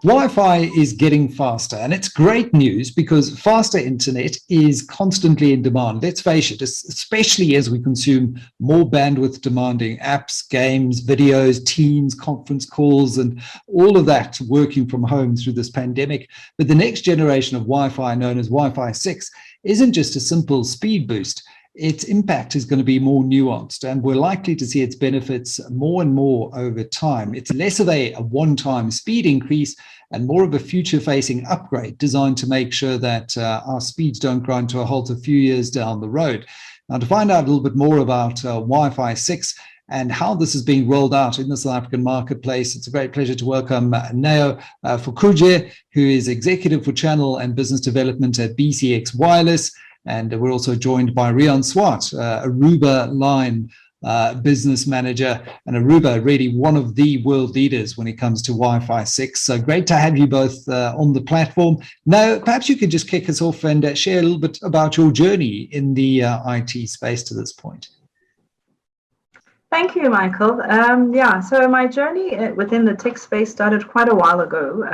Wi-Fi is getting faster, and it's great news because faster internet is constantly in demand. Let's face it, especially as we consume more bandwidth demanding apps, games, videos, Teams, conference calls, and all of that working from home through this pandemic. But the next generation of Wi-Fi, known as Wi-Fi 6, isn't just a simple speed boost. Its impact is going to be more nuanced, and we're likely to see its benefits more and more over time. It's less of a one-time speed increase and more of a future-facing upgrade designed to make sure that our speeds don't grind to a halt a few years down the road. Now, to find out a little bit more about Wi-Fi 6 and how this is being rolled out in the South African marketplace, it's a great pleasure to welcome Phukubje, who is Executive for Channel and Business Development at BCX Wireless. And we're also joined by Riaan Swart, Aruba line business manager, and Aruba really one of the world leaders when it comes to Wi-Fi 6. So great to have you both on the platform. Now, perhaps you could just kick us off and share a little bit about your journey in the IT space to this point. Thank you, Michael. So my journey within the tech space started quite a while ago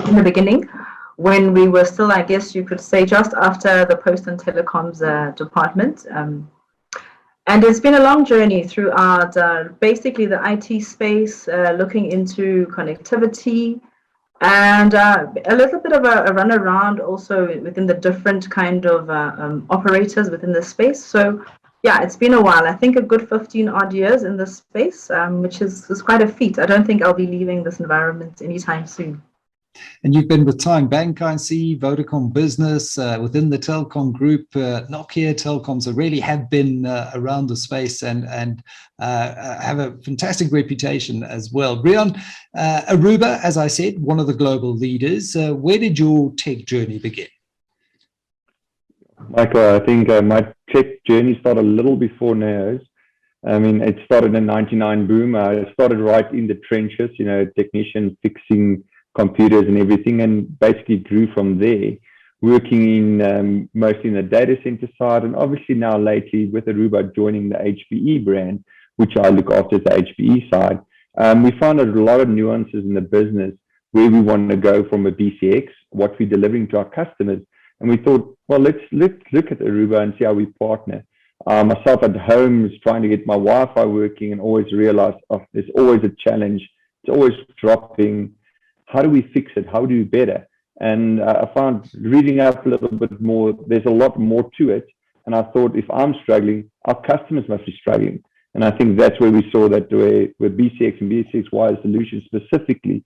in the beginning, when we were still, I guess you could say, just after the Post and Telecoms department. And it's been a long journey throughout basically the IT space, looking into connectivity and a little bit of a run around also within the different kind of operators within the space. So yeah, it's been a while. I think a good 15 odd years in this space, which is quite a feat. I don't think I'll be leaving this environment anytime soon. And you've been with TymeBank, I see, Vodacom Business, within the Telkom group, Nokia, Telkom, so really have been around the space and have a fantastic reputation as well. Riaan, Aruba, as I said, one of the global leaders. Where did your tech journey begin? Michael, I think my tech journey started a little before NAO's. I mean, it started in the 99 boom. I started right in the trenches, technician fixing computers and everything, and basically grew from there, working in mostly in the data center side, and obviously now lately with Aruba joining the HPE brand, which I look after the HPE side. We found a lot of nuances in the business where we want to go from a BCX, what we're delivering to our customers, and we thought, well, let's look at Aruba and see how we partner. Myself at home is trying to get my Wi-Fi working and always realize, there's always a challenge. It's always dropping. How do we fix it? How do we better? And I found reading up a little bit more, there's a lot more to it. And I thought, if I'm struggling, our customers must be struggling. And I think that's where we saw that with BCX and BCX Wireless Solutions specifically,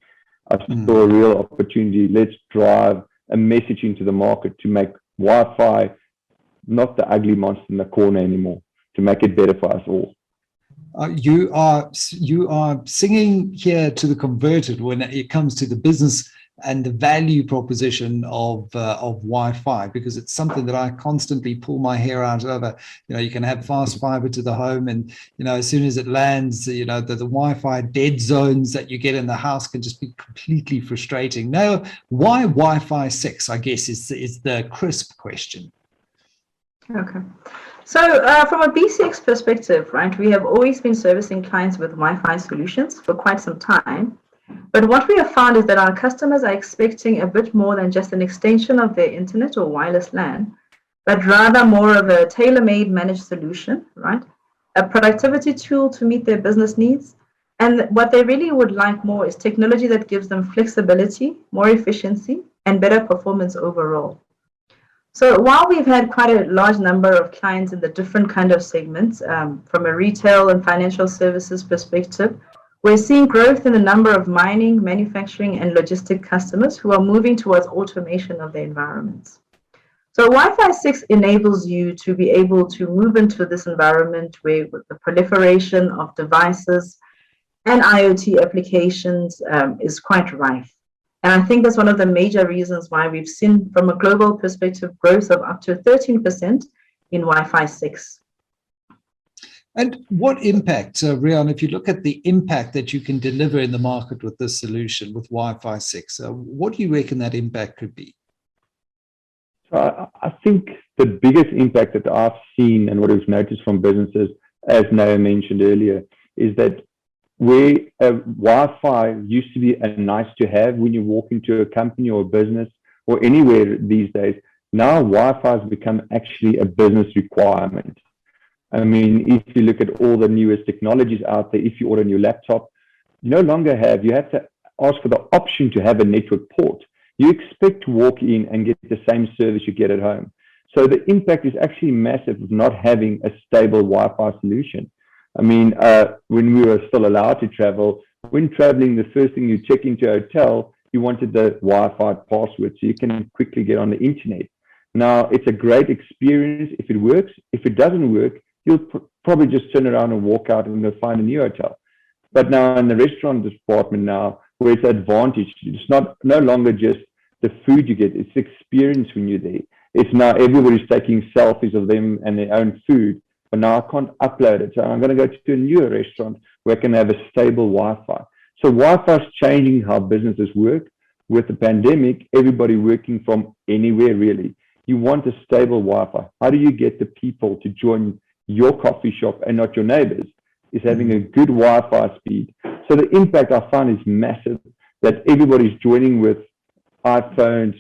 I saw a real opportunity. Let's drive a message into the market to make Wi-Fi not the ugly monster in the corner anymore, to make it better for us all. You are singing here to the converted when it comes to the business and the value proposition of Wi-Fi, because it's something that I constantly pull my hair out over. You can have fast fiber to the home, and as soon as it lands, the Wi-Fi dead zones that you get in the house can just be completely frustrating. Now, why Wi-Fi 6? I guess is the crisp question. Okay. So from a BCX perspective, right, we have always been servicing clients with Wi-Fi solutions for quite some time. But what we have found is that our customers are expecting a bit more than just an extension of their internet or wireless LAN, but rather more of a tailor-made managed solution, right? A productivity tool to meet their business needs. And what they really would like more is technology that gives them flexibility, more efficiency, and better performance overall. So while we've had quite a large number of clients in the different kind of segments, from a retail and financial services perspective, we're seeing growth in the number of mining, manufacturing, and logistic customers who are moving towards automation of their environments. So Wi-Fi 6 enables you to be able to move into this environment where with the proliferation of devices and IoT applications is quite rife. And I think that's one of the major reasons why we've seen, from a global perspective, growth of up to 13% in Wi-Fi 6. And what impact, Riaan, if you look at the impact that you can deliver in the market with this solution, with Wi-Fi 6, what do you reckon that impact could be? I think the biggest impact that I've seen and what I've noticed from businesses, as Noah mentioned earlier, is that where Wi-Fi used to be a nice to have when you walk into a company or a business or anywhere these days, now Wi-Fi has become actually a business requirement. I mean, if you look at all the newest technologies out there, if you order a new laptop, you no longer have, you have to ask for the option to have a network port. You expect to walk in and get the same service you get at home. So the impact is actually massive of not having a stable Wi-Fi solution. I mean, when we were still allowed to travel, when traveling, the first thing you check into a hotel, you wanted the Wi-Fi password so you can quickly get on the internet. Now, it's a great experience if it works. If it doesn't work, you'll probably just turn around and walk out and go find a new hotel. But now in the restaurant department now, where it's advantage, it's no longer just the food you get, it's the experience when you're there. It's now everybody's taking selfies of them and their own food, but now I can't upload it. So I'm going to go to a newer restaurant where I can have a stable Wi-Fi. So Wi-Fi is changing how businesses work. With the pandemic, everybody working from anywhere really. You want a stable Wi-Fi. How do you get the people to join your coffee shop and not your neighbors? Is having a good Wi-Fi speed. So the impact I found is massive, that everybody's joining with smartphones,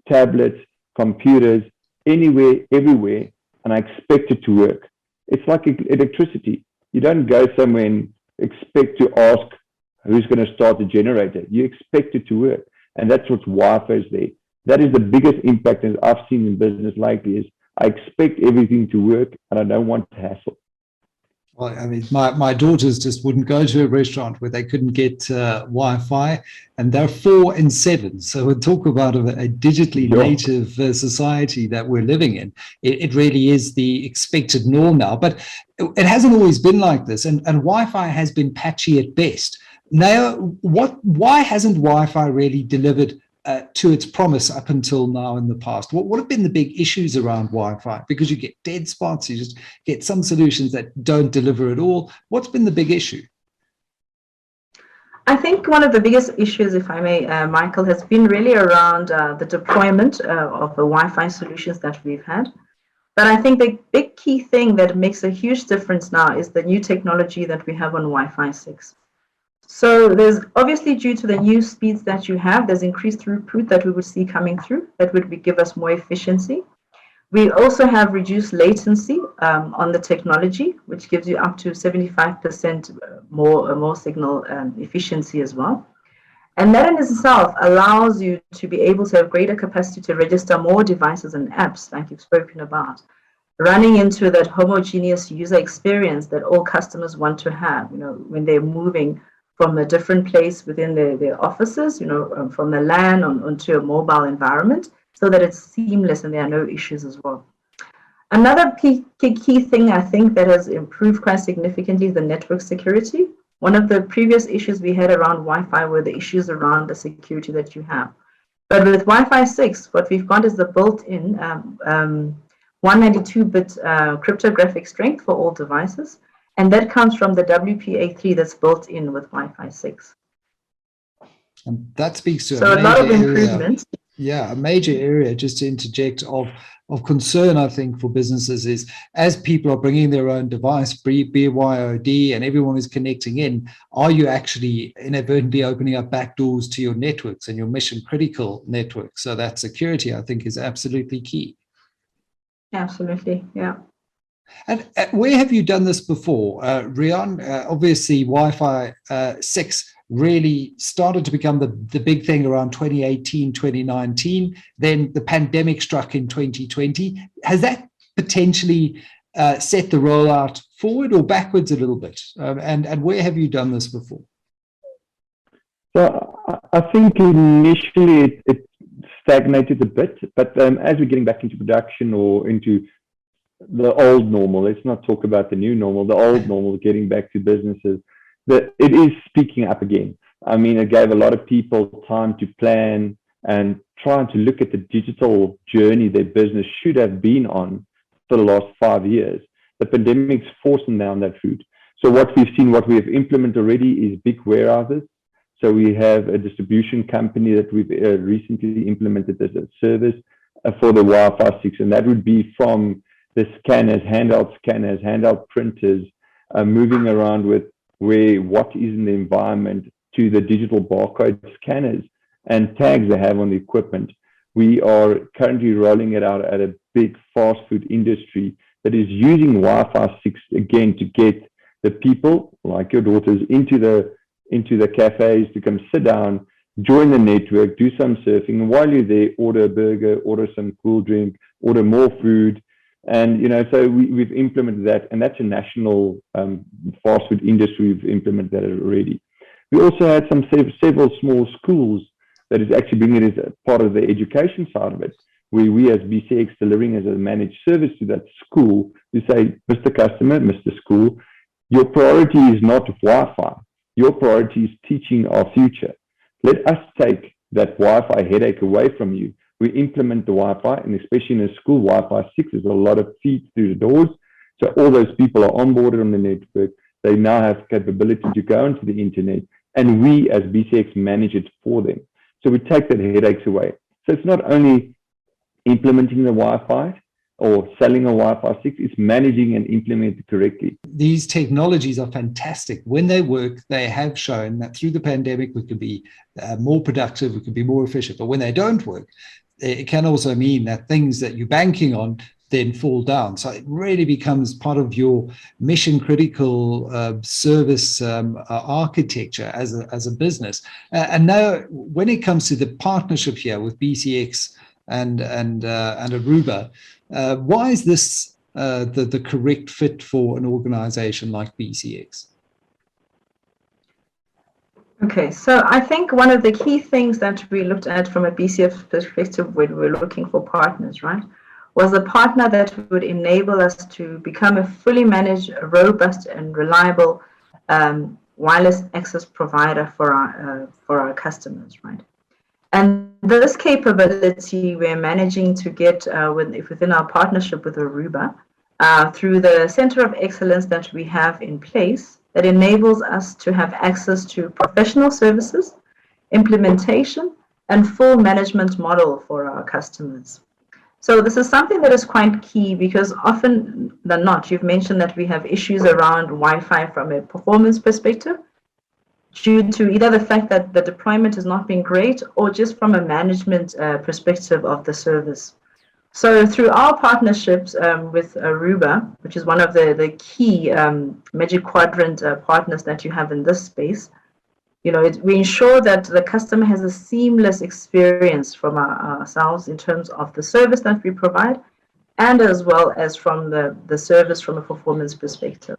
tablets, computers, anywhere, everywhere, and I expect it to work. It's like electricity. You don't go somewhere and expect to ask who's going to start the generator. You expect it to work, and that's what Wi-Fi is there. That is the biggest impact that I've seen in business lately is I expect everything to work, and I don't want to hassle. Well, I mean, my daughters just wouldn't go to a restaurant where they couldn't get Wi-Fi, and they're 4 and 7. So we talk about a digitally native society that we're living in. It really is the expected norm now, but it hasn't always been like this, and Wi-Fi has been patchy at best. Now, why hasn't Wi-Fi really delivered to its promise up until now in the past? What have been the big issues around Wi-Fi? Because you get dead spots, you just get some solutions that don't deliver at all. What's been the big issue? I think one of the biggest issues, if I may, Michael, has been really around the deployment of the Wi-Fi solutions that we've had. But I think the big key thing that makes a huge difference now is the new technology that we have on Wi-Fi 6. So there's obviously, due to the new speeds that you have, there's increased throughput that we would see coming through that would give us more efficiency. We also have reduced latency on the technology, which gives you up to 75% more signal efficiency as well. And that in itself allows you to be able to have greater capacity to register more devices and apps like you've spoken about, running into that homogeneous user experience that all customers want to have, when they're moving from a different place within their offices, from the LAN onto a mobile environment, so that it's seamless and there are no issues as well. Another key thing I think that has improved quite significantly is the network security. One of the previous issues we had around Wi-Fi were the issues around the security that you have. But with Wi-Fi 6, what we've got is the built-in 192-bit cryptographic strength for all devices. And that comes from the WPA3 that's built in with Wi-Fi 6. And that speaks to a lot of improvements. Yeah, a major area, just to interject, of concern, I think, for businesses is as people are bringing their own device, BYOD, and everyone is connecting in, are you actually inadvertently opening up back doors to your networks and your mission critical networks? So that security, I think, is absolutely key. Absolutely, yeah. And where have you done this before, Riaan? Obviously, Wi-Fi 6 really started to become the big thing around 2018, 2019. Then the pandemic struck in 2020. Has that potentially set the rollout forward or backwards a little bit? And where have you done this before? So I think initially it stagnated a bit, but as we're getting back into production or into the old normal, let's not talk about the new normal, the old normal, getting back to businesses, that it is speaking up again. I mean, it gave a lot of people time to plan and trying to look at the digital journey their business should have been on for the last 5 years. The pandemic's forced them down that route. So what we've seen, what we have implemented already is big warehouses. So we have a distribution company that we've recently implemented as a service for the Wi-Fi 6, and that would be from the scanners, handheld printers, moving around with what is in the environment to the digital barcode scanners and tags they have on the equipment. We are currently rolling it out at a big fast food industry that is using Wi-Fi 6 again to get the people like your daughters into the cafes to come sit down, join the network, do some surfing, and while you're there, order a burger, order some cool drink, order more food. And so we've implemented that, and that's a national fast food industry. We've implemented that already. We also had several small schools that is actually bringing it as part of the education side of it, where we as BCX delivering as a managed service to that school, we say, Mr. Customer, Mr. School, your priority is not Wi-Fi. Your priority is teaching our future. Let us take that Wi-Fi headache away from you. We implement the Wi-Fi, and especially in a school, Wi-Fi 6 is a lot of feet through the doors. So all those people are onboarded on the network. They now have capability to go into the internet, and we as BCX manage it for them. So we take that headaches away. So it's not only implementing the Wi-Fi or selling a Wi-Fi 6, it's managing and implementing it correctly. These technologies are fantastic. When they work, they have shown that through the pandemic, we can be more productive, we can be more efficient. But when they don't work, it can also mean that things that you're banking on then fall down. So it really becomes part of your mission critical service architecture as a business. And now when it comes to the partnership here with BCX and Aruba, why is this the correct fit for an organization like BCX? Okay, so I think one of the key things that we looked at from a BCX perspective when we're looking for partners, right, was a partner that would enable us to become a fully managed, robust, and reliable wireless access provider for our customers, right? And this capability we're managing to get within our partnership with Aruba through the Center of Excellence that we have in place that enables us to have access to professional services, implementation, and full management model for our customers. So this is something that is quite key because often than not, you've mentioned that we have issues around Wi-Fi from a performance perspective due to either the fact that the deployment has not been great or just from a management perspective of the service. So through our partnerships with Aruba, which is one of the key Magic Quadrant partners that you have in this space, we ensure that the customer has a seamless experience from ourselves in terms of the service that we provide and as well as from the service from a performance perspective.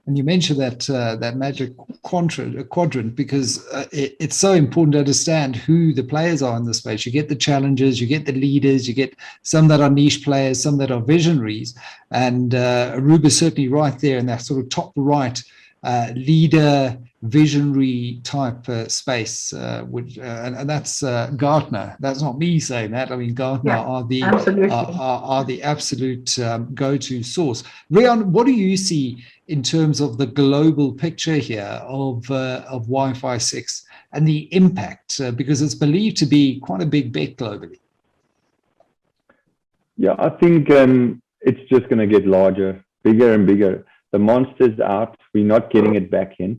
And you mentioned that magic quadrant because it's so important to understand who the players are in this space. You get the challengers, you get the leaders, you get some that are niche players, some that are visionaries. And Aruba's certainly right there in that sort of top right leader, visionary type space, and that's Gartner. That's not me saying that. I mean, Gartner are the absolute go-to source. Riaan, what do you see in terms of the global picture here of Wi-Fi 6 and the impact? Because it's believed to be quite a big bet globally. Yeah, I think it's just going to get larger, bigger and bigger. The monster's out. We're not getting it back in.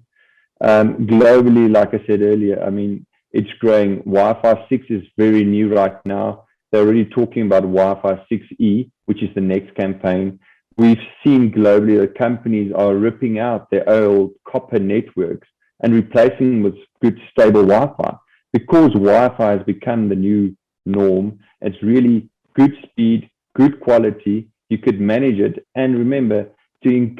Globally, like I said earlier, I mean, it's growing. Wi-Fi 6 is very new right now. They're already talking about Wi-Fi 6E, which is the next campaign. We've seen globally that companies are ripping out their old copper networks and replacing them with good, stable Wi-Fi because Wi-Fi has become the new norm. It's really good speed, good quality. You could manage it. And remember, to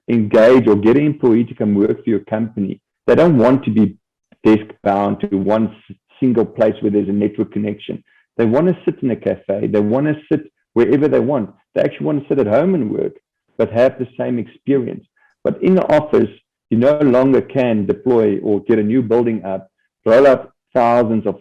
engage or get an employee to come work for your company, they don't want to be desk bound to one single place where there's a network connection. They want to sit in a cafe. They want to sit wherever they want. They actually want to sit at home and work, but have the same experience. But in the office, you no longer can deploy or get a new building up, roll out thousands of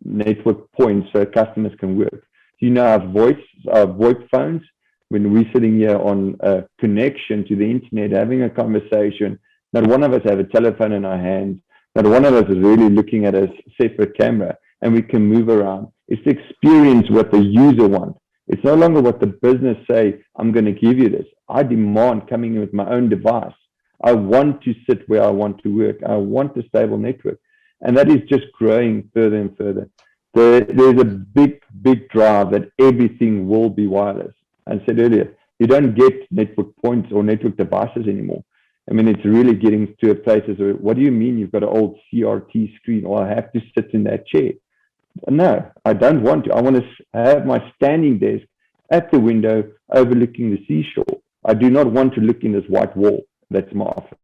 network points so customers can work. You now have VoIP phones. When we're sitting here on a connection to the internet, having a conversation, not one of us have a telephone in our hands. Not one of us is really looking at a separate camera, and we can move around. It's the experience what the user wants. It's no longer what the business say, I'm going to give you this. I demand coming in with my own device. I want to sit where I want to work. I want a stable network. And that is just growing further and further. There's a big drive that everything will be wireless. I said earlier, you don't get network points or network devices anymore. I mean, it's really getting to a place where, what do you mean you've got an old CRT screen, or I have to sit in that chair? No, I don't want to. I want to have my standing desk at the window overlooking the seashore. I do not want to look in this white wall. That's my office.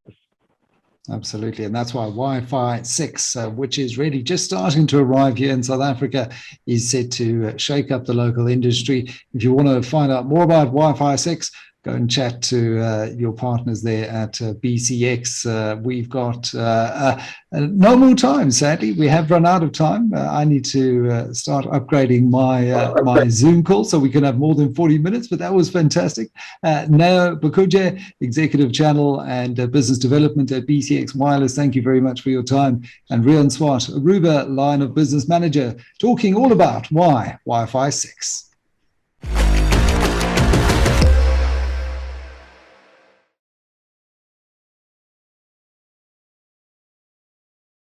Absolutely. And that's why Wi-Fi 6, which is really just starting to arrive here in South Africa, is set to shake up the local industry. If you want to find out more about Wi-Fi 6, go and chat to your partners there at BCX. We've got no more time, sadly. We have run out of time. I need to start upgrading my Zoom call so we can have more than 40 minutes, but that was fantastic. Now, Phukubje, Executive Channel and Business Development at BCX Wireless, thank you very much for your time. And Riaan Swart, Aruba Line of Business Manager, talking all about why Wi-Fi 6.